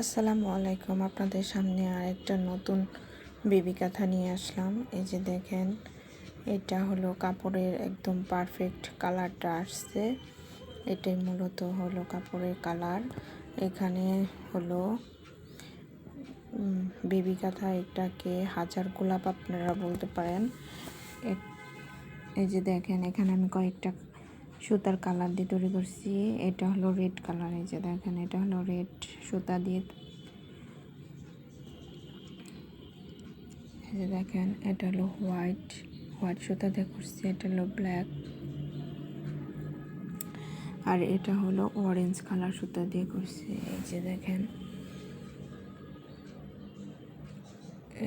আসসালামু আলাইকুম। আপনাদের সামনে আরেকটা নতুন বেবি কাঁথা নিয়ে আসলাম। এই যে দেখেন, এটা হলো কাপড়ের একদম পারফেক্ট কালারটা আসছে। এটাই মূলত হলো কাপড়ের কালার। এখানে হলো বেবি কাঁথা, এটাকে হাজার গোলাপ আপনারা বলতে পারেন। এই যে দেখেন, এখানে আমি কয়েকটা সুতার কালার দিয়ে তৈরি করছি। এটা হলো রেড কালার। এই যে দেখেন, এটা হলো রেড সুতা দিয়ে। এই যে দেখেন, এটা হলো হোয়াইট সুতা দিয়ে করছি। এটা হলো ব্ল্যাক, আর এটা হলো অরেঞ্জ কালার সুতা দিয়ে করছি। এই যে দেখেন,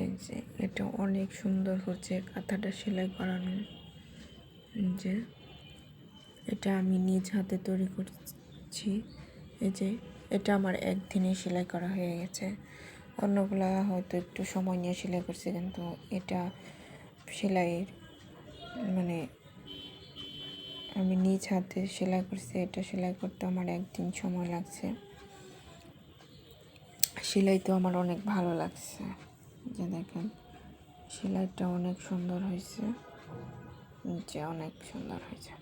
এই যে এটা অনেক সুন্দর হচ্ছে কাঁথাটা সেলাই করানো। যে এটা আমি নিজ হাতে তৈরি করছি। এই যে এটা আমার একদিনে সেলাই করা হয়ে গেছে। অন্যগুলা হয়তো একটু সময় নিয়ে সেলাই করছি, কিন্তু এটা সেলাইয়ের মানে আমি নিজ হাতে সেলাই করছি। এটা সেলাই করতে আমার একদিন সময় লাগছে। সেলাই তো আমার অনেক ভালো লাগছে। যে দেখেন, সেলাইটা অনেক সুন্দর হয়েছে, যে অনেক সুন্দর হয়েছে।